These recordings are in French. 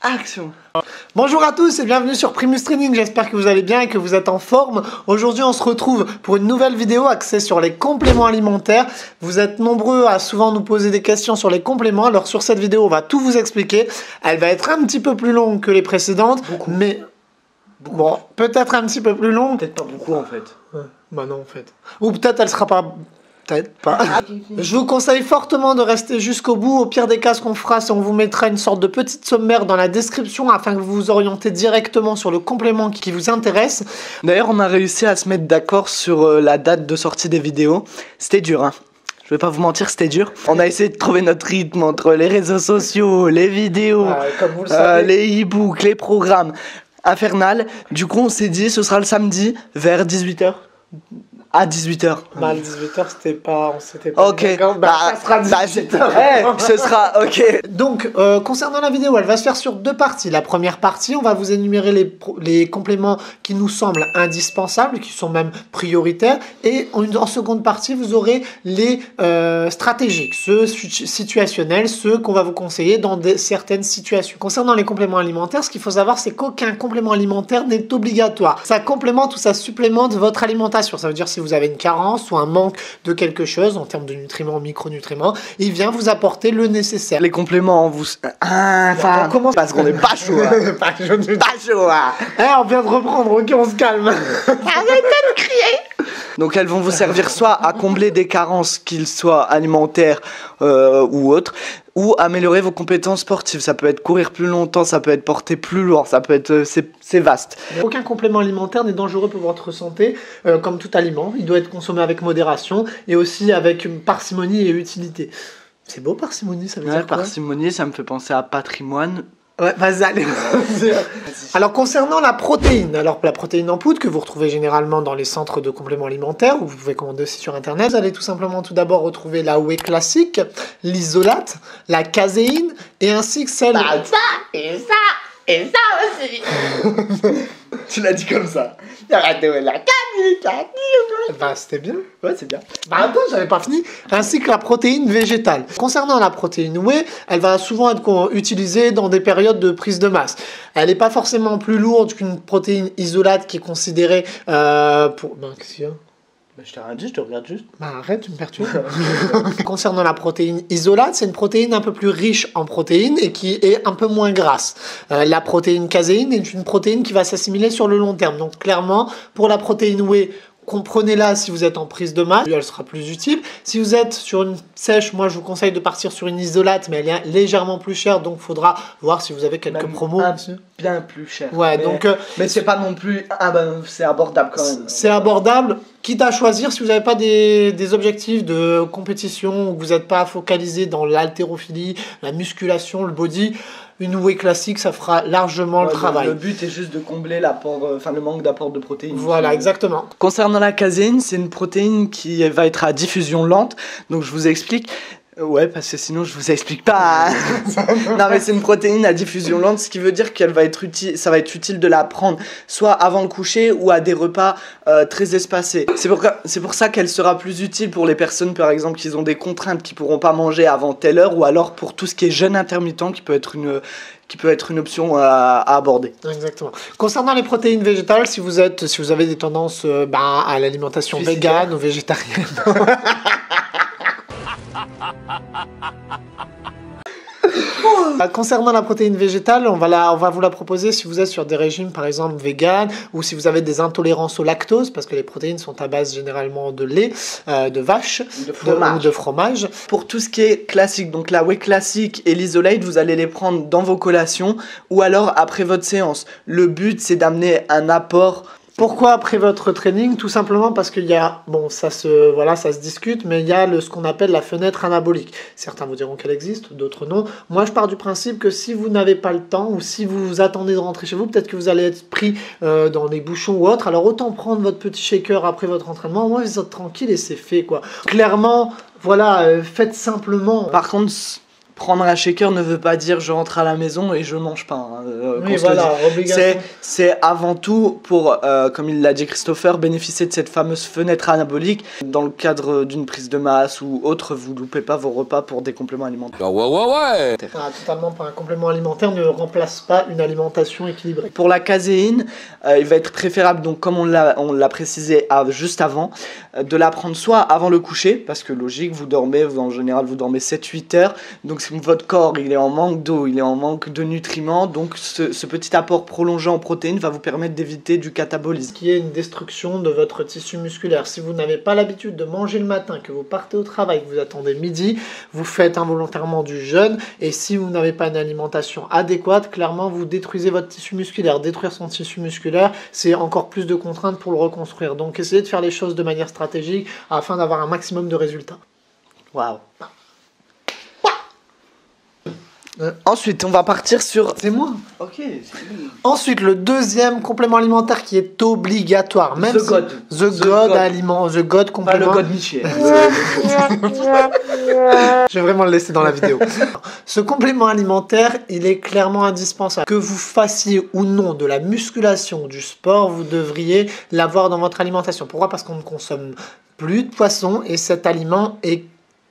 Action. Bonjour à tous et bienvenue sur Primus Training, j'espère que vous allez bien et que vous êtes en forme. Aujourd'hui on se retrouve pour une nouvelle vidéo axée sur les compléments alimentaires. Vous êtes nombreux à souvent nous poser des questions sur les compléments, alors sur cette vidéo on va tout vous expliquer. Elle va être un petit peu plus longue que les précédentes, mais bon, peut-être un petit peu plus longue. Peut-être pas beaucoup en fait. Ouais, bah non en fait. Ou peut-être elle sera pas... Peut-être pas. Je vous conseille fortement de rester jusqu'au bout. Au pire des cas, ce qu'on fera, c'est on vous mettra une sorte de petite sommaire dans la description afin que vous vous orientez directement sur le complément qui vous intéresse. D'ailleurs, on a réussi à se mettre d'accord sur la date de sortie des vidéos. C'était dur, hein. Je vais pas vous mentir, c'était dur. On a essayé de trouver notre rythme entre les réseaux sociaux, les vidéos, comme vous le savez. les e-books, les programmes. Infernal. Du coup, on s'est dit, ce sera le samedi vers 18h. À 18h. Bah, 18h, c'était pas... On s'était pas... Ok. Ça sera 18h. Ce sera... Ok. Donc, concernant la vidéo, elle va se faire sur deux parties. La première partie, on va vous énumérer les compléments qui nous semblent indispensables, qui sont même prioritaires. Et en seconde partie, vous aurez les stratégiques, ceux situationnels, ceux qu'on va vous conseiller dans certaines situations. Concernant les compléments alimentaires, ce qu'il faut savoir, c'est qu'aucun complément alimentaire n'est obligatoire. Ça complémente ou ça supplémente votre alimentation. Ça veut dire si vous avez une carence ou un manque de quelque chose en termes de nutriments, micronutriments, il vient vous apporter le nécessaire. Les compléments, vous... on commence parce qu'on n'est pas chaud. Hein. Pas chaud du tout. Pas chaud. Hein. On vient de reprendre, ok, on se calme. Arrêtez de crier. Donc elles vont vous servir soit à combler des carences, qu'ils soient alimentaires ou autres, ou améliorer vos compétences sportives. Ça peut être courir plus longtemps, ça peut être porter plus lourd, ça peut être... c'est vaste. Aucun complément alimentaire n'est dangereux pour votre santé, comme tout aliment. Il doit être consommé avec modération et aussi avec parcimonie et utilité. C'est beau, parcimonie, ça veut dire quoi? Parcimonie, ça me fait penser à patrimoine. Ouais, vas-y, allez. Alors, concernant la protéine, la protéine en poudre que vous retrouvez généralement dans les centres de compléments alimentaires, ou vous pouvez commander aussi sur internet, vous allez tout simplement tout d'abord retrouver la whey classique, l'isolate, la caséine, et ainsi que celle... Et ça aussi. Tu l'as dit comme ça. Bah, c'était bien. Ouais, c'est bien. Bah, attends, j'avais pas fini. Ainsi que la protéine végétale. Concernant la protéine whey, elle va souvent être utilisée dans des périodes de prise de masse. Elle n'est pas forcément plus lourde qu'une protéine isolate qui est considérée pour... Ben, qu'est-ce qu'il y a ? Je t'ai rien dit, je te regarde juste. Bah arrête, tu me perturbes. Concernant la protéine isolate, c'est une protéine un peu plus riche en protéines et qui est un peu moins grasse. La protéine caséine est une protéine qui va s'assimiler sur le long terme. Donc clairement, pour la protéine whey, comprenez-la si vous êtes en prise de masse, elle sera plus utile. Si vous êtes sur une sèche, moi je vous conseille de partir sur une isolate, mais elle est légèrement plus chère, donc il faudra voir si vous avez quelques promos. Bien plus cher. Ouais, mais, donc... mais c'est pas non plus... c'est abordable quand même. C'est abordable, quitte à choisir, si vous n'avez pas des objectifs de compétition, ou que vous n'êtes pas focalisé dans l'haltérophilie, la musculation, le body... Une whey classique, ça fera largement le travail. Le but est juste de combler le manque d'apport de protéines. Voilà, exactement. Concernant la caséine, c'est une protéine qui va être à diffusion lente. Donc je vous explique. Ouais, parce que sinon je vous explique pas. Non, mais c'est une protéine à diffusion lente, ce qui veut dire qu'elle va être utile. Ça va être utile de la prendre soit avant le coucher ou à des repas très espacés. C'est pour ça qu'elle sera plus utile pour les personnes, par exemple, qui ont des contraintes, qui pourront pas manger avant telle heure, ou alors pour tout ce qui est jeûne intermittent, qui peut être une option à aborder. Exactement. Concernant les protéines végétales, si vous avez des tendances à l'alimentation végane ou végétarienne. Concernant la protéine végétale, on va vous la proposer si vous êtes sur des régimes par exemple vegan ou si vous avez des intolérances au lactose parce que les protéines sont à base généralement de lait, de vache ou de fromage. Pour tout ce qui est classique, donc la whey classique et l'isolate, vous allez les prendre dans vos collations ou alors après votre séance. Le but c'est d'amener un apport. Pourquoi après votre training? Tout simplement parce qu'il y a, bon ça se discute, mais il y a ce qu'on appelle la fenêtre anabolique. Certains vous diront qu'elle existe, d'autres non. Moi je pars du principe que si vous n'avez pas le temps ou si vous attendez de rentrer chez vous, peut-être que vous allez être pris dans des bouchons ou autre, alors autant prendre votre petit shaker après votre entraînement, moi vous êtes tranquille et c'est fait quoi. Clairement, voilà, faites simplement. Par contre, prendre un shaker ne veut pas dire je rentre à la maison et je mange pas. Hein, oui, voilà, obligation. C'est avant tout pour, comme il l'a dit Christopher, bénéficier de cette fameuse fenêtre anabolique. Dans le cadre d'une prise de masse ou autre, vous loupez pas vos repas pour des compléments alimentaires. Ouais. Ah, totalement pas. Un complément alimentaire ne remplace pas une alimentation équilibrée. Pour la caséine, il va être préférable, donc comme on l'a précisé juste avant, de la prendre soit avant le coucher, parce que logique, vous dormez, en général vous dormez 7-8 heures, donc votre corps il est en manque d'eau, il est en manque de nutriments, donc ce petit apport prolongé en protéines va vous permettre d'éviter du catabolisme. Qui est une destruction de votre tissu musculaire. Si vous n'avez pas l'habitude de manger le matin, que vous partez au travail, que vous attendez midi, vous faites involontairement du jeûne, et si vous n'avez pas une alimentation adéquate, clairement vous détruisez votre tissu musculaire. Détruire son tissu musculaire, c'est encore plus de contraintes pour le reconstruire. Donc essayez de faire les choses de manière stratégique afin d'avoir un maximum de résultats. Waouh. Ensuite, on va partir sur... C'est moi. Ok. Ensuite, le deuxième complément alimentaire qui est obligatoire. Même The God. The God aliment. The God Pas le complément. God Michel. Je vais vraiment le laisser dans la vidéo. Ce complément alimentaire, il est clairement indispensable. Que vous fassiez ou non de la musculation, du sport, vous devriez l'avoir dans votre alimentation. Pourquoi? Parce qu'on ne consomme plus de poissons et cet aliment est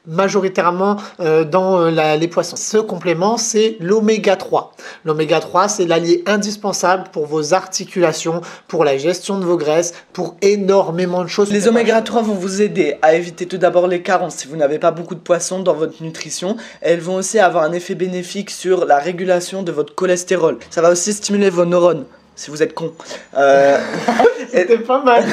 majoritairement dans les poissons. Ce complément, c'est l'oméga 3. L'oméga 3, c'est l'allié indispensable pour vos articulations, pour la gestion de vos graisses, pour énormément de choses. Les oméga 3 vont vous aider à éviter tout d'abord les carences si vous n'avez pas beaucoup de poissons dans votre nutrition. Elles vont aussi avoir un effet bénéfique sur la régulation de votre cholestérol. Ça va aussi stimuler vos neurones. Si vous êtes con. C'était pas mal.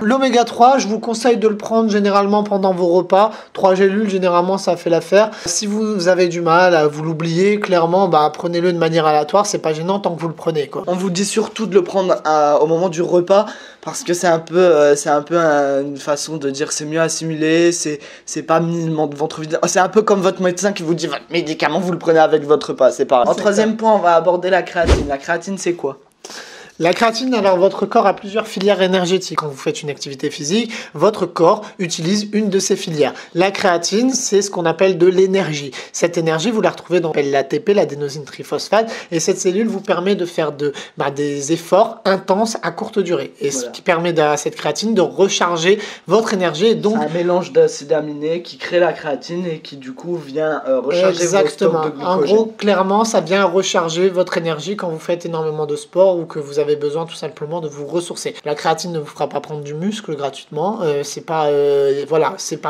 L'oméga 3, je vous conseille de le prendre généralement pendant vos repas. 3 gélules, généralement, ça fait l'affaire. Si vous avez du mal, vous l'oubliez, clairement, prenez-le de manière aléatoire. C'est pas gênant tant que vous le prenez, quoi. On vous dit surtout de le prendre au moment du repas parce que c'est un peu une façon de dire c'est mieux assimilé, c'est pas minimal de ventre vide. C'est un peu comme votre médecin qui vous dit votre médicament, vous le prenez avec votre repas, c'est pareil. En troisième point, on va aborder la créatine. La créatine, c'est quoi? La créatine, alors votre corps a plusieurs filières énergétiques. Quand vous faites une activité physique, votre corps utilise une de ces filières. La créatine, c'est ce qu'on appelle de l'énergie. Cette énergie, vous la retrouvez dans l'ATP, l'adénosine triphosphate, et cette cellule vous permet de faire des efforts intenses à courte durée. Et voilà. Ce qui permet à cette créatine de recharger votre énergie. Et donc, un mélange d'acides aminés qui crée la créatine et qui du coup vient recharger vos stocks de glucogène. En gros, clairement, ça vient recharger votre énergie quand vous faites énormément de sport ou que vous avez besoin tout simplement de vous ressourcer. La créatine ne vous fera pas prendre du muscle gratuitement, c'est pas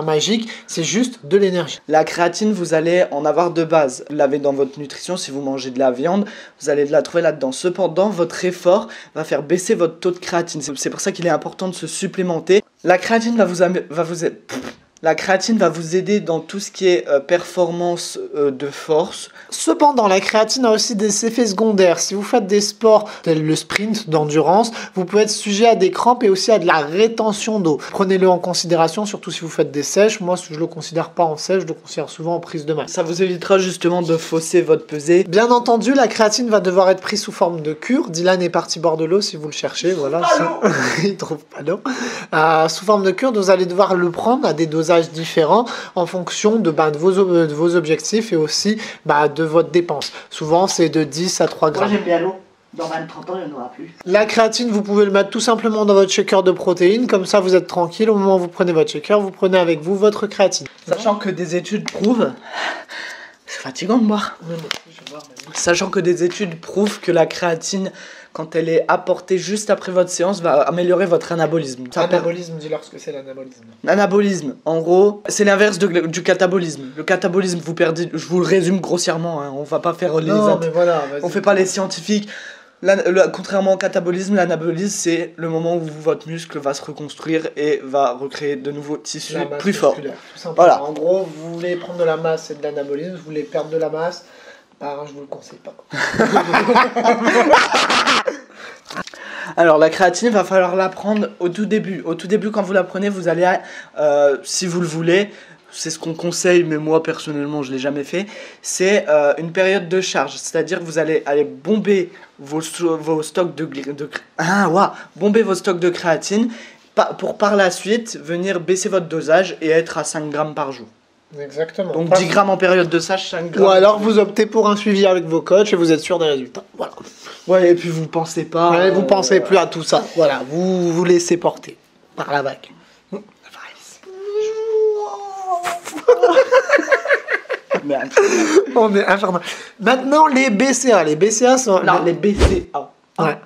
magique, c'est juste de l'énergie. La créatine, vous allez en avoir de base. Vous l'avez dans votre nutrition, si vous mangez de la viande, vous allez la trouver là-dedans. Cependant, votre effort va faire baisser votre taux de créatine. C'est pour ça qu'il est important de se supplémenter. La créatine La créatine va vous aider dans tout ce qui est performance de force. Cependant, la créatine a aussi des effets secondaires. Si vous faites des sports tels le sprint, d'endurance, vous pouvez être sujet à des crampes et aussi à de la rétention d'eau. Prenez-le en considération, surtout si vous faites des sèches. Moi, je ne le considère pas en sèche, je le considère souvent en prise de masse. Ça vous évitera justement de fausser votre pesée. Bien entendu, la créatine va devoir être prise sous forme de cure. Dylan est parti bord de l'eau si vous le cherchez. Voilà. Il trouve pas l'eau. Sous forme de cure, vous allez devoir le prendre à des dosages différents en fonction de vos objectifs et aussi de votre dépense. Souvent, c'est de 10 à 3 grammes. Moi, j'aime bien l'eau. Dans 20-30 ans, il n'y en aura plus. La créatine, vous pouvez le mettre tout simplement dans votre shaker de protéines. Comme ça, vous êtes tranquille. Au moment où vous prenez votre shaker, vous prenez avec vous votre créatine. Sachant que des études prouvent... C'est fatigant de boire. Sachant que des études prouvent que la créatine, quand elle est apportée juste après votre séance, va améliorer votre anabolisme. Anabolisme, dis-leur ce que c'est l'anabolisme. L'anabolisme, en gros, c'est l'inverse du catabolisme. Le catabolisme, vous perdez, je vous le résume grossièrement, hein, on va pas faire les... Non, mais voilà, on fait pas les scientifiques. Contrairement au catabolisme, l'anabolisme, c'est le moment où votre muscle va se reconstruire et va recréer de nouveaux tissus plus forts. Voilà. En gros, vous voulez prendre de la masse, c'est de l'anabolisme. Vous voulez perdre de la masse, je vous le conseille pas. Alors la créatine, il va falloir la prendre au tout début. Au tout début, quand vous la prenez, vous allez, si vous le voulez, c'est ce qu'on conseille, mais moi personnellement je ne l'ai jamais fait, c'est une période de charge. C'est-à-dire que vous allez aller bomber vos stocks bomber vos stocks de créatine pour par la suite venir baisser votre dosage et être à 5 grammes par jour. Exactement. Donc 10 grammes en période de sèche, 5 grammes. Ou alors vous optez pour un suivi avec vos coachs et vous êtes sûr des résultats. Voilà. Ouais, et puis vous pensez pas... Ouais, vous pensez plus à tout ça. Voilà, vous vous laissez porter par la vague. Merde. On est infernal. Maintenant, les BCA. Les BCA sont... Non, les BCA. Ouais.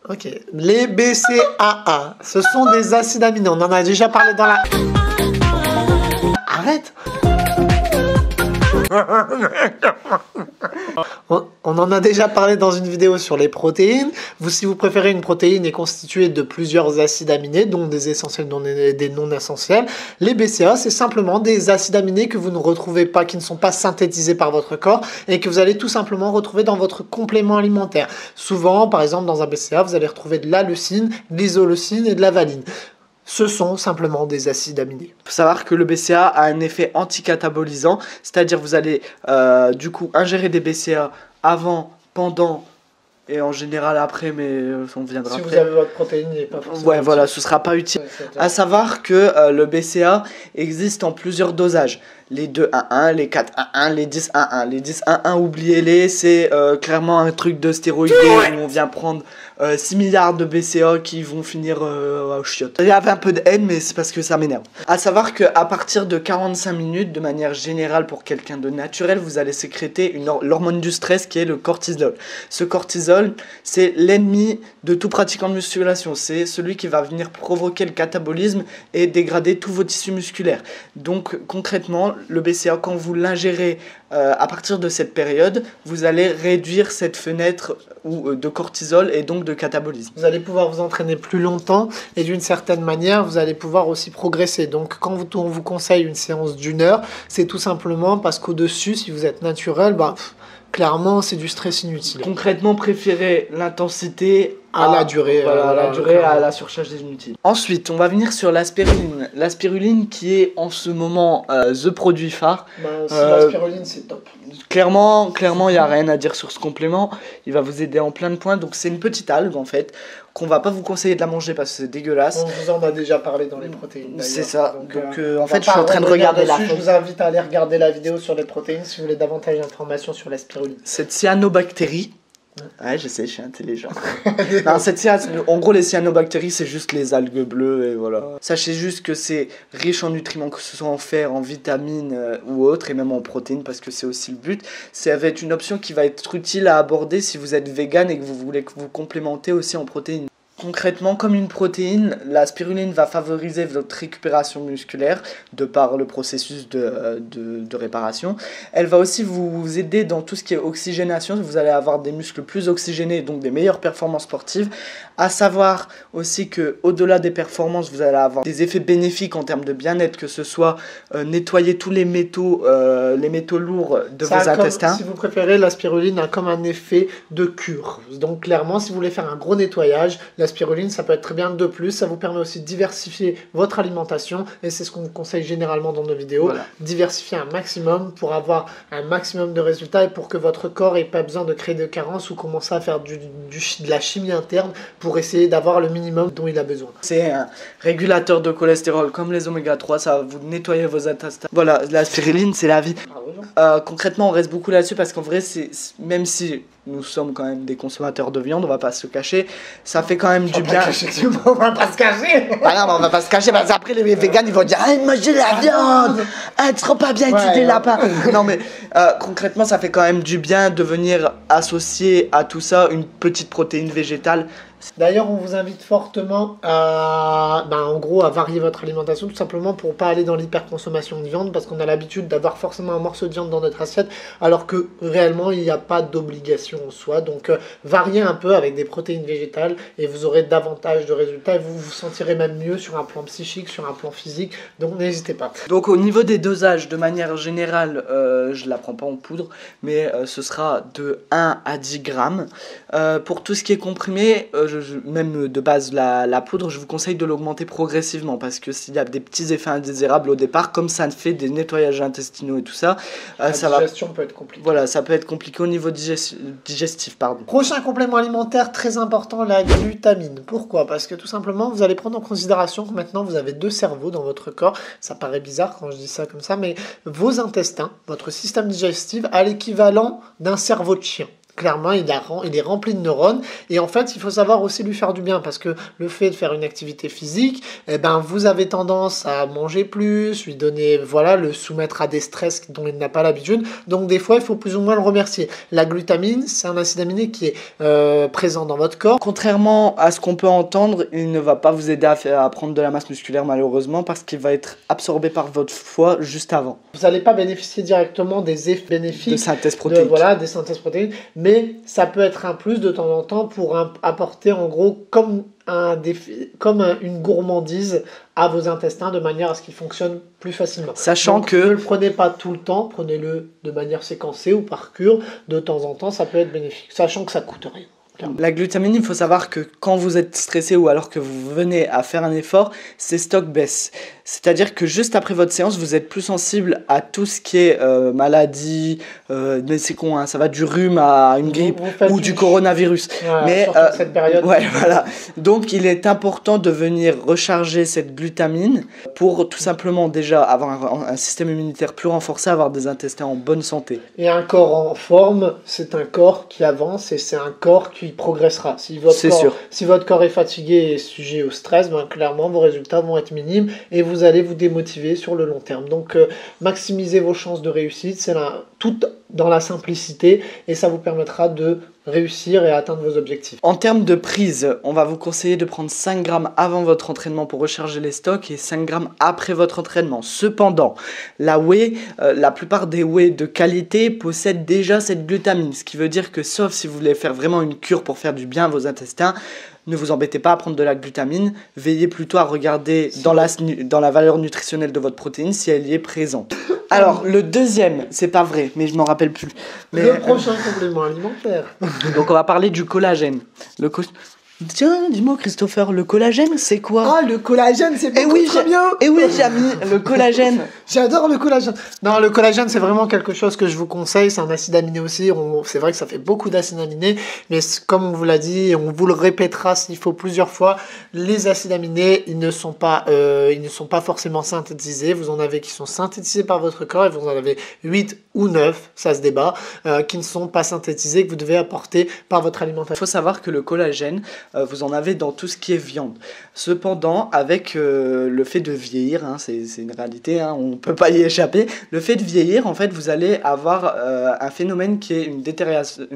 Ok. Les BCAA, ce sont des acides aminés. On en a déjà parlé dans la... Arrête. On en a déjà parlé dans une vidéo sur les protéines. Si vous préférez, une protéine est constituée de plusieurs acides aminés, dont des essentiels, dont des non essentiels. Les BCA, c'est simplement des acides aminés que vous ne retrouvez pas, qui ne sont pas synthétisés par votre corps et que vous allez tout simplement retrouver dans votre complément alimentaire. Souvent, par exemple, dans un BCA, vous allez retrouver de la leucine, de l'isoleucine et de la valine. Ce sont simplement des acides aminés. Il faut savoir que le BCA a un effet anticatabolisant, c'est-à-dire vous allez du coup ingérer des BCA avant, pendant et en général après, mais on viendra Si après. vous avez votre protéine, il n'est pas forcément... Ouais, voilà, ce sera pas utile. À savoir que le BCA existe en plusieurs dosages. Les 2-1-1, les 4-1-1, les 10-1-1. Les 10-1-1, oubliez-les, c'est clairement un truc de stéroïdé où on vient prendre 6 milliards de BCA qui vont finir au chiottes. Il y avait un peu de haine, mais c'est parce que ça m'énerve. À savoir qu'à partir de 45 minutes, de manière générale pour quelqu'un de naturel, vous allez sécréter l'hormone du stress qui est le cortisol. Ce cortisol, c'est l'ennemi de tout pratiquant de musculation. C'est celui qui va venir provoquer le catabolisme et dégrader tous vos tissus musculaires. Donc concrètement, le BCA, quand vous l'ingérez à partir de cette période, vous allez réduire cette fenêtre de cortisol et donc de catabolisme. Vous allez pouvoir vous entraîner plus longtemps et d'une certaine manière, vous allez pouvoir aussi progresser. Donc quand on vous conseille une séance d'1 heure, c'est tout simplement parce qu'au-dessus, si vous êtes naturel, clairement, c'est du stress inutile. Concrètement, préférez l'intensité à la durée. Voilà, la durée à la surcharge des inutiles. Ensuite, on va venir sur la spiruline. La spiruline qui est en ce moment the produit phare. La spiruline, c'est top. Clairement, il n'y a rien à dire sur ce complément. Il va vous aider en plein de points. Donc, c'est une petite algue en fait, qu'on va pas vous conseiller de la manger parce que c'est dégueulasse. On vous en a déjà parlé dans les protéines. C'est ça. Donc en fait, je suis suis en train de regarder la. Je vous invite à aller regarder la vidéo sur les protéines si vous voulez davantage d'informations sur la spiruline. Cette cyanobactérie. Ouais, je sais, je suis intelligent. Non, en gros, les cyanobactéries, c'est juste les algues bleues et voilà. Sachez juste que c'est riche en nutriments, que ce soit en fer, en vitamines ou autres, et même en protéines, parce que c'est aussi le but. Ça va être une option qui va être utile à aborder si vous êtes vegan et que vous voulez que vous complémentez aussi en protéines. Concrètement, comme une protéine, la spiruline va favoriser votre récupération musculaire de par le processus de réparation. Elle va aussi vous aider dans tout ce qui est oxygénation. Vous allez avoir des muscles plus oxygénés, donc des meilleures performances sportives. À savoir aussi que au-delà des performances, vous allez avoir des effets bénéfiques en termes de bien-être, que ce soit nettoyer tous les métaux lourds de vos intestins. Si vous préférez, la spiruline a comme un effet de cure. Donc clairement, si vous voulez faire un gros nettoyage, la spiruline, ça peut être très bien de plus. Ça vous permet aussi de diversifier votre alimentation et c'est ce qu'on vous conseille généralement dans nos vidéos. Voilà. Diversifier un maximum pour avoir un maximum de résultats et pour que votre corps n'ait pas besoin de créer de carences ou commencer à faire de la chimie interne pour essayer d'avoir le minimum dont il a besoin. C'est un régulateur de cholestérol comme les oméga 3, ça va vous nettoyer vos intestins. Voilà, la spiruline, c'est la vie. Concrètement, on reste beaucoup là-dessus parce qu'en vrai, même si nous sommes quand même des consommateurs de viande, on va pas se cacher, ça fait quand même du bien. On va pas se cacher. Ah non, mais on va pas se cacher parce qu'après les véganes ils vont dire ah, mangez la viande, ah, tu seras pas bien étudié lapin. Non mais concrètement, ça fait quand même du bien de venir associer à tout ça une petite protéine végétale. D'ailleurs, on vous invite fortement à, en gros, à varier votre alimentation, tout simplement pour pas aller dans l'hyperconsommation de viande, parce qu'on a l'habitude d'avoir forcément un morceau de viande dans notre assiette, alors que réellement, il n'y a pas d'obligation en soi. Donc, variez un peu avec des protéines végétales et vous aurez davantage de résultats et vous vous sentirez même mieux sur un plan psychique, sur un plan physique. Donc, n'hésitez pas. Donc, au niveau des dosages, de manière générale, je ne la prends pas en poudre, mais ce sera de 1 à 10 grammes. Pour tout ce qui est comprimé, même de base la poudre, je vous conseille de l'augmenter progressivement parce que s'il y a des petits effets indésirables au départ, comme ça fait des nettoyages intestinaux et tout ça, la digestion peut être compliquée. Voilà, ça peut être compliqué au niveau digestif, pardon. Prochain complément alimentaire très important, la glutamine. Pourquoi? Parce que tout simplement, vous allez prendre en considération que maintenant vous avez 2 cerveaux dans votre corps. Ça paraît bizarre quand je dis ça comme ça, mais vos intestins, votre système digestif a l'équivalent d'un cerveau de chien. Clairement, il est rempli de neurones et en fait, il faut savoir aussi lui faire du bien parce que le fait de faire une activité physique, eh ben, vous avez tendance à manger plus, lui donner, voilà, le soumettre à des stress dont il n'a pas l'habitude. Donc, des fois, il faut plus ou moins le remercier. La glutamine, c'est un acide aminé qui est présent dans votre corps. Contrairement à ce qu'on peut entendre, il ne va pas vous aider à prendre de la masse musculaire malheureusement parce qu'il va être absorbé par votre foie juste avant. Vous n'allez pas bénéficier directement des effets bénéfiques de synthèse protéique. Voilà, des synthèses protéiques, mais ça peut être un plus de temps en temps pour apporter en gros comme une gourmandise à vos intestins de manière à ce qu'ils fonctionnent plus facilement. Sachant Donc, que... ne le prenez pas tout le temps, prenez-le de manière séquencée ou par cure, de temps en temps, ça peut être bénéfique, sachant que ça coûte rien. La glutamine, il faut savoir que quand vous êtes stressé ou alors que vous venez à faire un effort, ces stocks baissent. C'est-à-dire que juste après votre séance, vous êtes plus sensible à tout ce qui est maladie, mais c'est con, hein, ça va du rhume à une grippe ou du coronavirus. Voilà, mais cette période. Ouais, voilà. Donc il est important de venir recharger cette glutamine pour tout simplement déjà avoir un système immunitaire plus renforcé, avoir des intestins en bonne santé. Et un corps en forme, c'est un corps qui avance et c'est un corps qui progressera. Si votre corps est fatigué et sujet au stress, ben, clairement vos résultats vont être minimes et vous allez vous démotiver sur le long terme. Donc maximisez vos chances de réussite, c'est tout dans la simplicité et ça vous permettra de réussir et atteindre vos objectifs. En termes de prise, on va vous conseiller de prendre 5 grammes avant votre entraînement pour recharger les stocks et 5 grammes après votre entraînement. Cependant, la plupart des whey de qualité possèdent déjà cette glutamine, ce qui veut dire que sauf si vous voulez faire vraiment une cure pour faire du bien à vos intestins, ne vous embêtez pas à prendre de la glutamine, veillez plutôt à regarder dans la valeur nutritionnelle de votre protéine si elle y est présente. Alors, le deuxième, c'est pas vrai, mais je m'en rappelle plus. Mais, le prochain complément alimentaire. Donc, on va parler du collagène. Tiens, dis-moi Christopher, le collagène, c'est quoi? Ah, le collagène, c'est beaucoup très bien. Et oui, j'ai mis le collagène. J'adore le collagène. Non, le collagène, c'est vraiment quelque chose que je vous conseille. C'est un acide aminé aussi. C'est vrai que ça fait beaucoup d'acides aminés, mais comme on vous l'a dit, et on vous le répétera s'il faut plusieurs fois, les acides aminés, ils ne sont pas forcément synthétisés. Vous en avez qui sont synthétisés par votre corps et vous en avez 8 ou 9, ça se débat, qui ne sont pas synthétisés, que vous devez apporter par votre alimentation. Il faut savoir que le collagène, vous en avez dans tout ce qui est viande. Cependant, avec le fait de vieillir, hein, c'est une réalité, hein, on ne peut pas y échapper, le fait de vieillir, en fait, vous allez avoir un phénomène qui est une détérioration.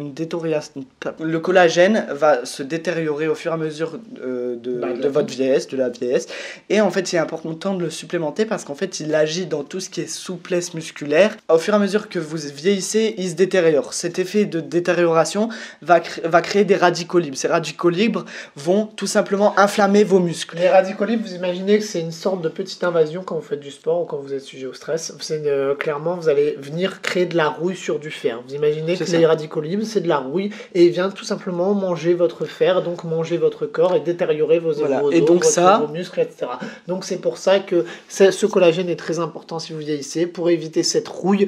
Le collagène va se détériorer au fur et à mesure de votre vieillesse, de la vieillesse. Et en fait, il est important de le supplémenter parce qu'en fait, il agit dans tout ce qui est souplesse musculaire. Au fur et à mesure que vous vieillissez, il se détériore. Cet effet de détérioration va créer des radicaux libres. Ces radicaux libres vont tout simplement inflammer vos muscles. Les radicaux libres, vous imaginez que c'est une sorte de petite invasion quand vous faites du sport ou quand vous êtes sujet au stress. Clairement, vous allez venir créer de la rouille sur du fer. Vous imaginez que les radicaux libres, c'est de la rouille et il vient tout simplement manger votre fer, donc manger votre corps et détériorer vos os, vos muscles, etc. Donc c'est pour ça que ce collagène est très important si vous vieillissez pour éviter cette rouille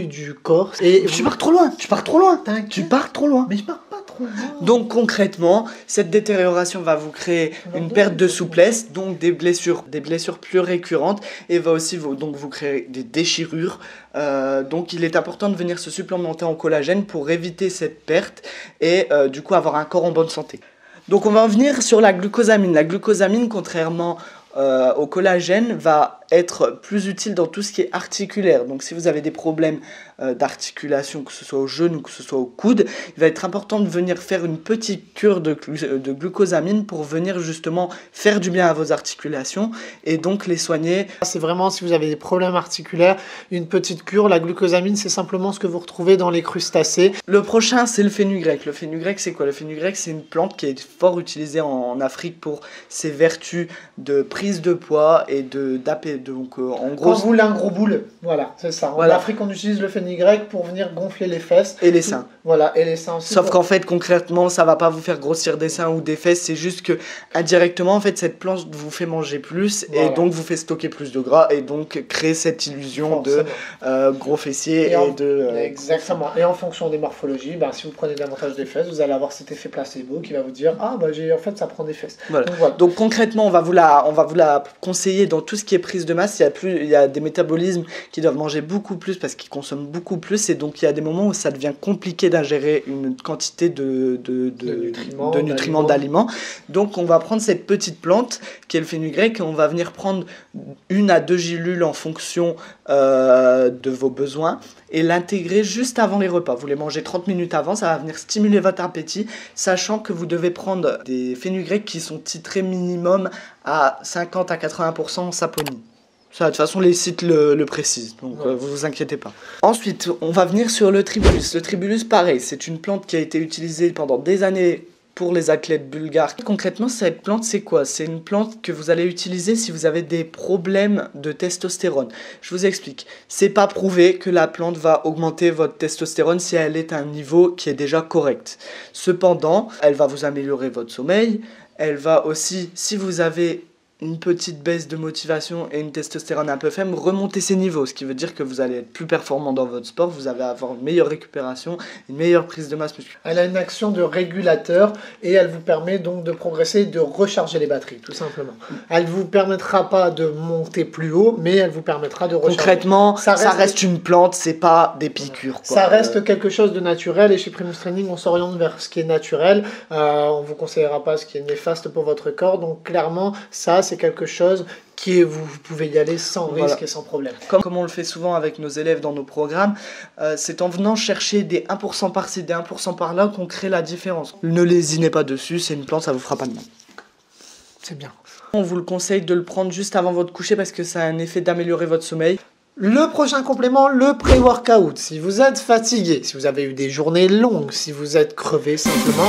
du corps. Et tu pars trop loin. Tu pars trop loin. Mais je pars pas trop loin. Donc concrètement, cette détérioration va vous créer une perte de souplesse, donc des blessures plus récurrentes et va aussi vous créer des déchirures. Donc il est important de venir se supplémenter en collagène pour éviter cette perte et du coup avoir un corps en bonne santé. Donc on va en venir sur la glucosamine. La glucosamine, contrairement au collagène, va être plus utile dans tout ce qui est articulaire. Donc si vous avez des problèmes d'articulation, que ce soit au genou ou que ce soit au coude, il va être important de venir faire une petite cure de glucosamine pour venir justement faire du bien à vos articulations et donc les soigner. C'est vraiment si vous avez des problèmes articulaires, une petite cure. La glucosamine, c'est simplement ce que vous retrouvez dans les crustacés. Le prochain, c'est le fenugrec. Le fenugrec, c'est quoi? Le fenugrec, c'est une plante qui est fort utilisée en Afrique pour ses vertus de prise de poids et d'apaisement Donc en Quand gros... vous voulez un gros boule, voilà, c'est ça. En Voilà. Afrique, on utilise le fenugrec pour venir gonfler les fesses. Et les seins. Voilà, et les seins aussi. Sauf qu'en fait, concrètement, ça va pas vous faire grossir des seins ou des fesses, c'est juste que indirectement, en fait, cette plante vous fait manger plus Voilà. et donc vous fait stocker plus de gras et donc créer cette illusion de gros fessiers Et en- de... Exactement. Et en fonction des morphologies, ben, si vous prenez davantage des fesses, vous allez avoir cet effet placebo qui va vous dire ah bah en fait ça prend des fesses. Voilà. Donc voilà. Donc concrètement, on va vous la conseiller dans tout ce qui est prise de masse. Il y a des métabolismes qui doivent manger beaucoup plus parce qu'ils consomment beaucoup plus et donc il y a des moments où ça devient compliqué d'ingérer une quantité de nutriments, d'aliments. Donc on va prendre cette petite plante qui est le fenugrec et on va venir prendre 1 à 2 gélules en fonction de vos besoins et l'intégrer juste avant les repas. Vous les mangez 30 minutes avant, ça va venir stimuler votre appétit, sachant que vous devez prendre des fenugrec qui sont titrés minimum à 50 à 80% en saponie. Ça, de toute façon, les sites le précisent, donc vous inquiétez pas. Ensuite, on va venir sur le tribulus. Le tribulus, pareil, c'est une plante qui a été utilisée pendant des années pour les athlètes bulgares. Concrètement, cette plante, c'est quoi? C'est une plante que vous allez utiliser si vous avez des problèmes de testostérone. Je vous explique. C'est pas prouvé que la plante va augmenter votre testostérone si elle est à un niveau qui est déjà correct. Cependant, elle va vous améliorer votre sommeil. Elle va aussi, si vous avez une petite baisse de motivation et une testostérone un peu faible, remonter ses niveaux, ce qui veut dire que vous allez être plus performant dans votre sport, vous allez avoir une meilleure récupération, une meilleure prise de masse musculaire. Elle a une action de régulateur et elle vous permet donc de progresser, de recharger les batteries, tout simplement. Elle vous permettra pas de monter plus haut, mais elle vous permettra de recharger. Concrètement, ça reste reste une plante, c'est pas des piqûres, quoi. Ça reste quelque chose de naturel et chez Primus Training, on s'oriente vers ce qui est naturel. On vous conseillera pas ce qui est néfaste pour votre corps. Donc clairement, ça c'est quelque chose qui est, vous pouvez y aller sans risque et sans problème. Comme on le fait souvent avec nos élèves dans nos programmes, c'est en venant chercher des 1% par-ci, des 1% par-là qu'on crée la différence. Ne lésinez pas dessus, c'est une plante, ça vous fera pas de mal. C'est bien. On vous le conseille de le prendre juste avant votre coucher parce que ça a un effet d'améliorer votre sommeil. Le prochain complément, le pré-workout. Si vous êtes fatigué, si vous avez eu des journées longues, si vous êtes crevé simplement...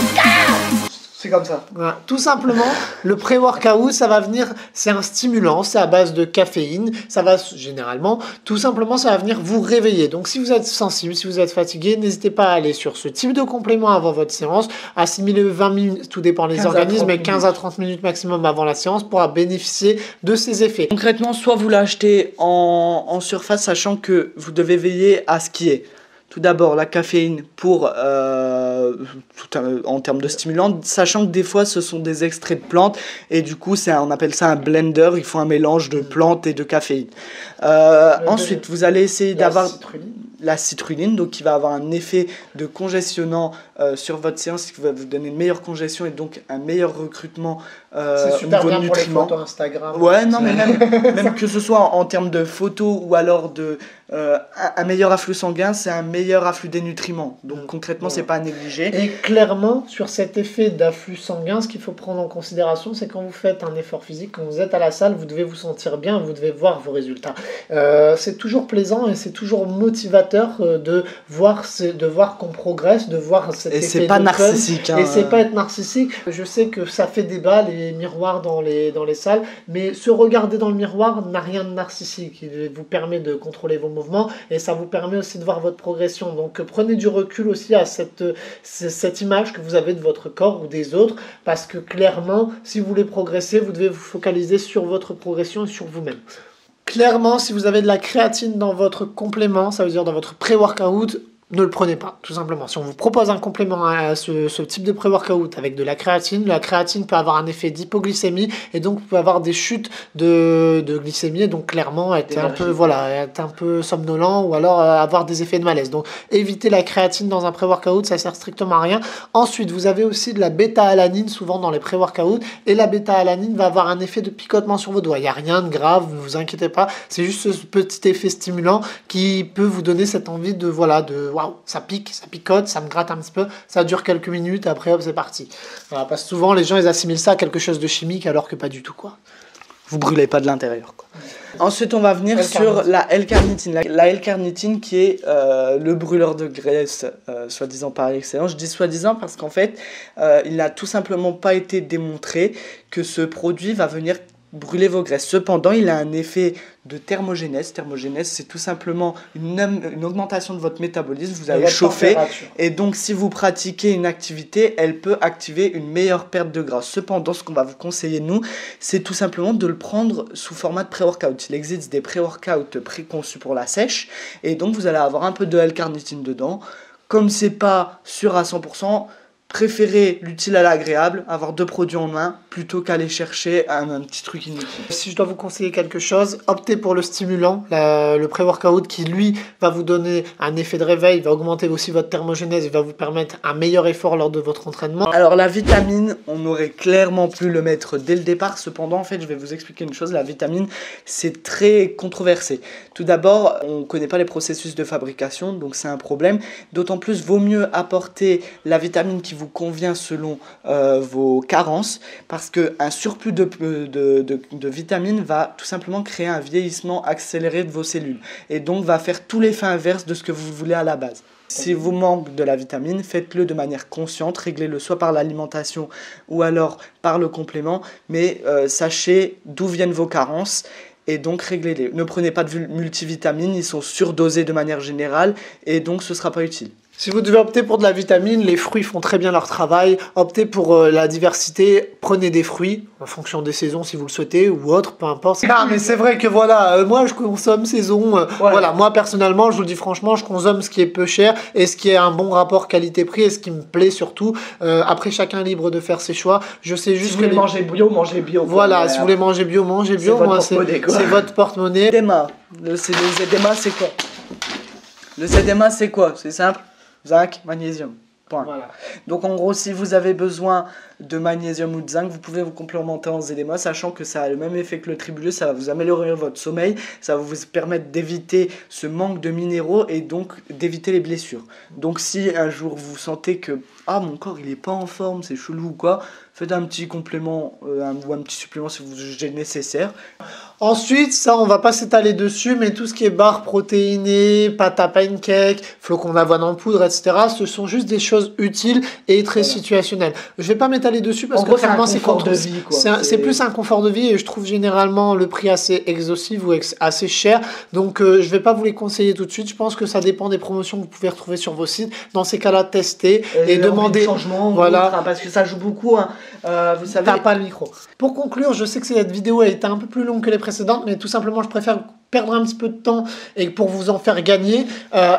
C'est comme ça. Voilà. Tout simplement, le pré-workout, ça va venir, c'est un stimulant, c'est à base de caféine, ça va généralement, tout simplement, ça va venir vous réveiller. Donc si vous êtes sensible, si vous êtes fatigué, n'hésitez pas à aller sur ce type de complément avant votre séance, assimiler 20 minutes, tout dépend des organismes, mais 15 à 30 minutes maximum avant la séance pour bénéficier de ces effets. Concrètement, soit vous l'achetez en surface, sachant que vous devez veiller à ce qui est. Tout d'abord, la caféine pour, en termes de stimulants, sachant que des fois, ce sont des extraits de plantes, et du coup, on appelle ça un blender, il faut un mélange de plantes et de caféine. Ensuite, vous allez essayer d'avoir la citrulline, donc qui va avoir un effet de congestionnant sur votre séance, qui va vous donner une meilleure congestion et donc un meilleur recrutement c'est super au niveau bien de pour les nutriments. photos Instagram. Ouais, non, mais même que ce soit en termes de photos ou alors de un meilleur afflux sanguin, c'est un meilleur afflux des nutriments. Donc concrètement, c'est pas à négliger. Et clairement, sur cet effet d'afflux sanguin, ce qu'il faut prendre en considération, c'est quand vous faites un effort physique, quand vous êtes à la salle, vous devez vous sentir bien, vous devez voir vos résultats. C'est toujours plaisant et c'est toujours motivateur de voir qu'on progresse, de voir cet effet. Et c'est pas narcissique. Et c'est pas être narcissique. Je sais que ça fait débat, les miroirs dans les salles, mais se regarder dans le miroir n'a rien de narcissique. Il vous permet de contrôler vos mouvements et ça vous permet aussi de voir votre progression. Donc prenez du recul aussi à cette image que vous avez de votre corps ou des autres, parce que clairement, si vous voulez progresser, vous devez vous focaliser sur votre progression et sur vous-même. Clairement, si vous avez de la créatine dans votre complément, ça veut dire dans votre pré-workout, ne le prenez pas, tout simplement. Si on vous propose un complément à ce type de pré-workout avec de la créatine peut avoir un effet d'hypoglycémie et donc vous pouvez avoir des chutes de glycémie et donc clairement être un peu somnolent ou alors avoir des effets de malaise. Donc évitez la créatine dans un pré-workout, ça sert strictement à rien. Ensuite, vous avez aussi de la bêta-alanine souvent dans les pré-workouts et la bêta-alanine va avoir un effet de picotement sur vos doigts. Il n'y a rien de grave, ne vous inquiétez pas, c'est juste ce petit effet stimulant qui peut vous donner cette envie de waouh, ça pique, ça picote, ça me gratte un petit peu, ça dure quelques minutes, après hop, c'est parti. Voilà, parce que souvent les gens ils assimilent ça à quelque chose de chimique alors que pas du tout, quoi. Vous brûlez pas de l'intérieur, quoi. Ensuite, on va venir sur la L-carnitine. La L-carnitine qui est le brûleur de graisse, soi-disant par excellence. Je dis soi-disant parce qu'en fait, il n'a tout simplement pas été démontré que ce produit va venir brûler vos graisses. Cependant, il a un effet de thermogénèse. Thermogénèse, c'est tout simplement une augmentation de votre métabolisme. Vous allez chauffer. Et donc, si vous pratiquez une activité, elle peut activer une meilleure perte de gras. Cependant, ce qu'on va vous conseiller, nous, c'est tout simplement de le prendre sous format de pré-workout. Il existe des pré-workouts préconçus pour la sèche. Et donc, vous allez avoir un peu de L-carnitine dedans. Comme c'est pas sûr à 100%, préférez l'utile à l'agréable, avoir 2 produits en main, plutôt qu'aller chercher un petit truc inutile. Si je dois vous conseiller quelque chose, optez pour le stimulant, le pré-workout qui lui va vous donner un effet de réveil, va augmenter aussi votre thermogénèse et va vous permettre un meilleur effort lors de votre entraînement. Alors la vitamine, on aurait clairement pu le mettre dès le départ, cependant en fait je vais vous expliquer une chose, la vitamine c'est très controversé. Tout d'abord, on ne connaît pas les processus de fabrication, donc c'est un problème, d'autant plus vaut mieux apporter la vitamine qui vous convient selon vos carences, parce qu'un surplus de vitamines va tout simplement créer un vieillissement accéléré de vos cellules, et donc va faire tout l'effet inverse de ce que vous voulez à la base. Si vous manque de la vitamine, faites-le de manière consciente, réglez-le soit par l'alimentation ou alors par le complément, mais sachez d'où viennent vos carences, et donc réglez-les. Ne prenez pas de multivitamines, ils sont surdosés de manière générale, et donc ce ne sera pas utile. Si vous devez opter pour de la vitamine, les fruits font très bien leur travail. Optez pour la diversité, prenez des fruits en fonction des saisons si vous le souhaitez ou autre, peu importe. Ah mais c'est vrai que voilà, moi je consomme saison. Voilà, moi personnellement, je vous le dis franchement, je consomme ce qui est peu cher et ce qui est un bon rapport qualité-prix et ce qui me plaît surtout. Après, chacun est libre de faire ses choix. Je sais juste si vous voulez manger bio, mangez bio. Voilà, si vous voulez manger bio, mangez bio. Moi, c'est votre porte-monnaie. Le ZMA, c'est quoi? Le ZMA, c'est quoi? C'est simple. Zinc, magnésium. Point. Voilà. Donc en gros, si vous avez besoin de magnésium ou de zinc, vous pouvez vous complémenter en ZDMA, sachant que ça a le même effet que le tribulus, ça va vous améliorer votre sommeil, ça va vous permettre d'éviter ce manque de minéraux et donc d'éviter les blessures. Donc si un jour vous sentez que mon corps il est pas en forme, c'est chelou ou quoi, faites un petit complément ou un petit supplément si vous jugez nécessaire. Ensuite, ça on va pas s'étaler dessus, mais tout ce qui est barres protéinées, pâte à pancake, flocons d'avoine en poudre, etc. Ce sont juste des choses utiles et très situationnelles. Je vais pas m'étaler dessus parce que clairement c'est plus un confort de vie et je trouve généralement le prix assez exhaustif ou assez cher. Donc je vais pas vous les conseiller tout de suite. Je pense que ça dépend des promotions que vous pouvez retrouver sur vos sites. Dans ces cas-là, testez et demandez. Changement, voilà, parce que ça joue beaucoup. Vous savez. T'as pas le micro. Pour conclure, je sais que cette vidéo a été un peu plus longue que les précédentes, mais tout simplement, je préfère perdre un petit peu de temps et pour vous en faire gagner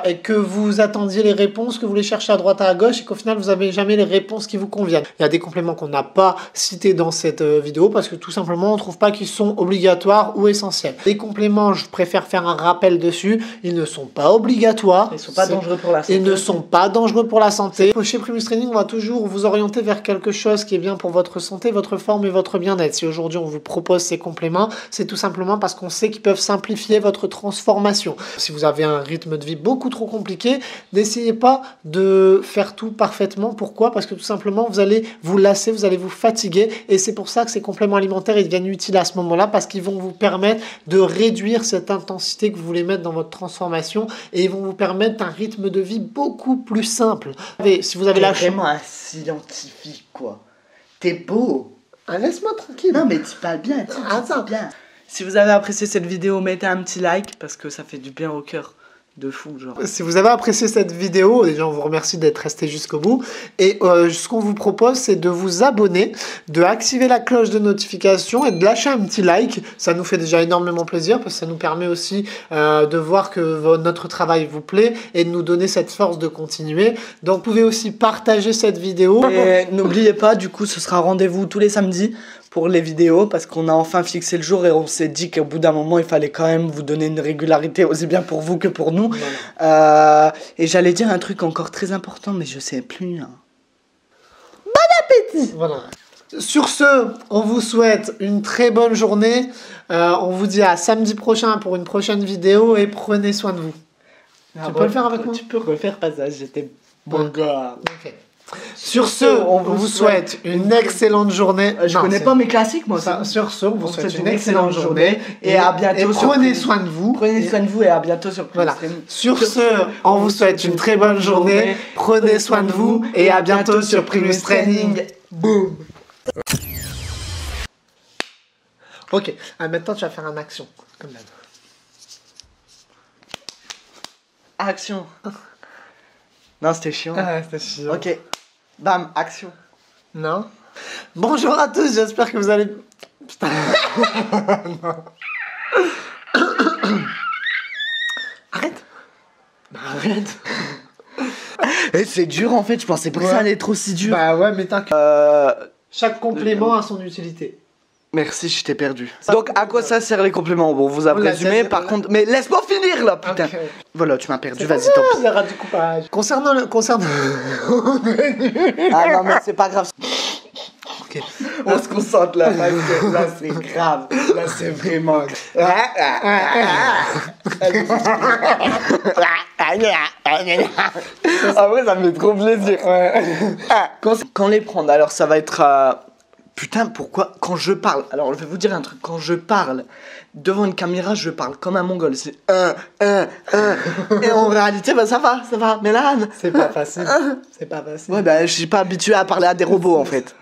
et que vous attendiez les réponses, que vous les cherchez à droite à gauche et qu'au final vous n'avez jamais les réponses qui vous conviennent. Il y a des compléments qu'on n'a pas cités dans cette vidéo parce que tout simplement on ne trouve pas qu'ils sont obligatoires ou essentiels. Les compléments, je préfère faire un rappel dessus, ils ne sont pas obligatoires. Ils ne sont pas dangereux pour la santé. Ils ne sont pas dangereux pour la santé. Chez Primus Training, on va toujours vous orienter vers quelque chose qui est bien pour votre santé, votre forme et votre bien-être. Si aujourd'hui on vous propose ces compléments, c'est tout simplement parce qu'on sait qu'ils peuvent simplifier votre transformation. Si vous avez un rythme de vie beaucoup trop compliqué, n'essayez pas de faire tout parfaitement. Pourquoi? Parce que tout simplement, vous allez vous lasser, vous allez vous fatiguer et c'est pour ça que ces compléments alimentaires, ils deviennent utiles à ce moment-là parce qu'ils vont vous permettre de réduire cette intensité que vous voulez mettre dans votre transformation et ils vont vous permettre un rythme de vie beaucoup plus simple. Si vous avez la vraiment un scientifique, quoi. T'es beau. Laisse-moi tranquille. Non, mais tu parles bien. Attends. Bien. Si vous avez apprécié cette vidéo, mettez un petit like parce que ça fait du bien au cœur. De fou, genre. Si vous avez apprécié cette vidéo, déjà on vous remercie d'être resté jusqu'au bout. Et ce qu'on vous propose, c'est de vous abonner, de activer la cloche de notification et de lâcher un petit like. Ça nous fait déjà énormément plaisir parce que ça nous permet aussi de voir que notre travail vous plaît et de nous donner cette force de continuer. Donc vous pouvez aussi partager cette vidéo. Et n'oubliez pas, du coup, ce sera rendez-vous tous les samedis pour les vidéos parce qu'on a enfin fixé le jour et on s'est dit qu'au bout d'un moment il fallait quand même vous donner une régularité aussi bien pour vous que pour nous. Et j'allais dire un truc encore très important mais je sais plus. Bon appétit. Voilà. Sur ce, on vous souhaite une très bonne journée. On vous dit à samedi prochain pour une prochaine vidéo et prenez soin de vous. Tu peux le faire avec moi? Tu peux refaire pas ça, j'étais bon gars. Okay. Sur ce, on vous souhaite une excellente journée. Je connais pas mes classiques, moi. Sur ce, on vous souhaite une excellente journée. Et à bientôt. Prenez soin de vous. Prenez soin de vous et à bientôt sur Primus Training. Sur ce, on vous souhaite une très bonne journée. Prenez soin de vous et à bientôt sur Primus Training. Boum. Ok, maintenant tu vas faire une action. Comme d'hab. Action. Non, c'était chiant. Ah, c'était chiant. Ok. Bam, action. Non. Bonjour à tous, j'espère que vous allez... Putain. Non. Arrête. Bah, arrête. Et c'est dur en fait, je pensais pas que ça allait être aussi dur. Bah ouais, mais t'inquiète. Chaque complément a son utilité. Merci, je t'ai perdu. Donc, à quoi ça sert les compléments? Bon, vous avez résumé, par contre... Mais laisse-moi finir, là, putain. Okay. Voilà, tu m'as perdu, vas-y, tant pis. Il y aura du coupage. Concernant... Ah non, mais c'est pas grave. Ok. On se concentre, là, parce que là, c'est grave. Là, c'est vraiment... En vrai, ça me fait trop plaisir. Quand les prendre, alors ça va être... Putain, pourquoi quand je parle, alors je vais vous dire un truc, quand je parle devant une caméra, je parle comme un mongol, c'est et en réalité, bah ça va, mais là... C'est pas facile, c'est pas facile. Ouais, bah je suis pas habitué à parler à des robots en fait.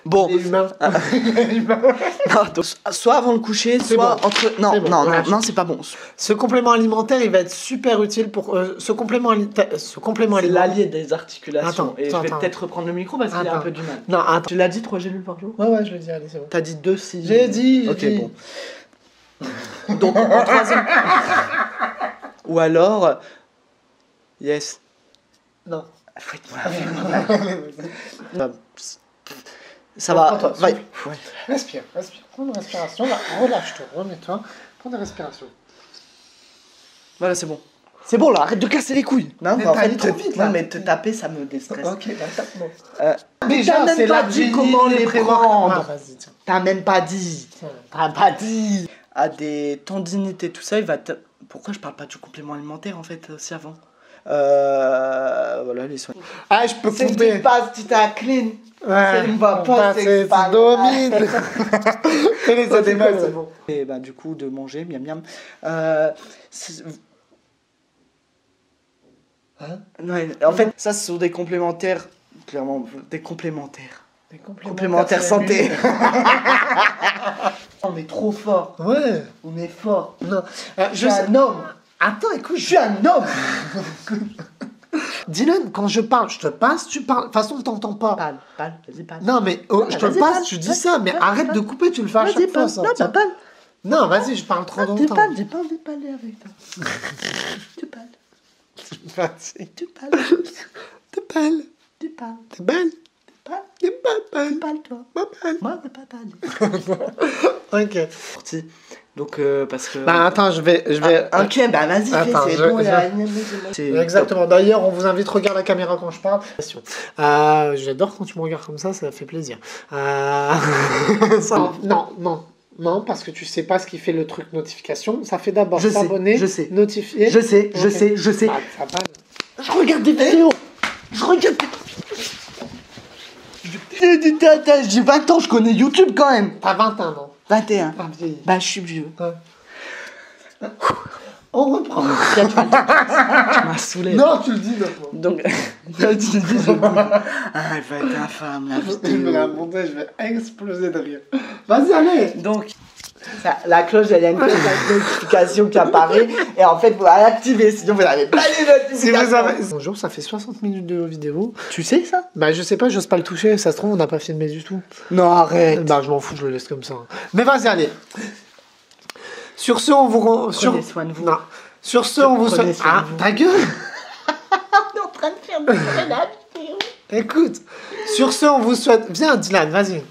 Bon. Les humains. Non, donc, soit avant le coucher, soit bon. entre... Non, C'est bon. non, Ouais. non, non, c'est pas bon. Ce complément alimentaire, il va être super utile pour... ce complément alimentaire... C'est l'allié des articulations. Attends, et je vais attends. peut-être reprendre le micro parce qu'il a un Attends. peu du mal. Non, attends. Tu l'as dit 3 gélules par jour? Ouais, je l'ai dit, allez, c'est bon. T'as dit 2 si... J'ai dit, Ok, dit. bon. Donc, en troisième... Ou alors... Yes. Non. Ça va. Prends-toi, Va. souffle. Respire. Prends une respiration, là. Relâche-toi, remets-toi. Prends des respirations. Voilà, c'est bon. C'est bon là, arrête de casser les couilles. Non, Mais en t'as fait, allé trop vite, là. Non, mais te taper, ça me déstresse. Ok, bah tape-moi. T'as Déjà, même c'est pas là dit comment les prendre. Ah, vas-y, tiens. T'as même pas dit. T'as pas dit. À des tendinites, tout ça, il va te... Pourquoi je parle pas du complément alimentaire en fait aussi avant? Voilà, les soins. Ah, je peux C'est couper. une passe, tu t'as clean. Ouais. C'est va pas, c'est pas domine. Fais les autres déconne, c'est bon. Et bah du coup de manger, miam miam. C'est- Hein? Ouais, en fait, ça ce sont des complémentaires, clairement, des complémentaires. Des Complémentaires santé. On est trop fort, Ouais. on est fort. Non. Je suis un homme, Attends, écoute. je suis un homme. Dylan, quand je parle, je te passe, tu parles. De toute façon, on t'entend pas. Parle, vas-y parle. Non, mais oh, je te vas-y, passe, parle. tu dis Vas-y, ça, mais parle, arrête parle. de couper, tu le fais à chaque fois. Ça. Non, Tiens. parle. Non, vas-y, je parle trop Tu longtemps. parles, j'ai pas envie de parler avec toi. Tu parles, Vas-y. tu parles, T'es belle. tu parles, T'es belle. parles, T'es pas belle. parle toi. Pas belle. Moi, je vais pas parler. Ok. Sorti. Donc, parce que. Bah, attends, je vais. Ok, bah vas-y, fais, Attends, c'est je- bon, je- là. C'est Exactement. D'ailleurs, on vous invite, regarde la caméra quand je parle. J'adore quand tu me regardes comme ça fait plaisir. Non, parce que tu sais pas ce qui fait le truc notification. Ça fait d'abord Je sais, s'abonner, je sais. notifier. Je sais, je Ok. sais, je sais. Bah, ça va. Je regarde des vidéos. Je regarde. J'ai 20 ans, je connais YouTube quand même. T'as 21 ans. 21. Pas vieilli. Bah, je suis vieux. Ouais. On reprend. Tu m'as saoulé. Non, tu le dis d'abord. Donc, tu le dis, je le dis. Ah, elle va être infâme, la Je vais la vidéo. monter, je vais exploser de rire. Vas-y, allez. Donc, la cloche, il y a une cloche de notification qui apparaît. Et en fait, vous l'activez, sinon vous n'avez pas les Si notifications. vous avez... Bonjour, ça fait 60 minutes de vidéo. Tu sais ça? Bah, je sais pas, j'ose pas le toucher. Ça se trouve, on n'a pas filmé du tout. Non, arrête. Bah, je m'en fous, je le laisse comme ça. Mais vas-y, allez. Sur ce, on vous... Prenez soin de vous. Non. Sur ce, on vous Prenez souhaite... soin de Ah, vous. ta gueule. On est en train de faire de la vidéo. Écoute. Sur ce, on vous souhaite... Viens, Dylan, vas-y.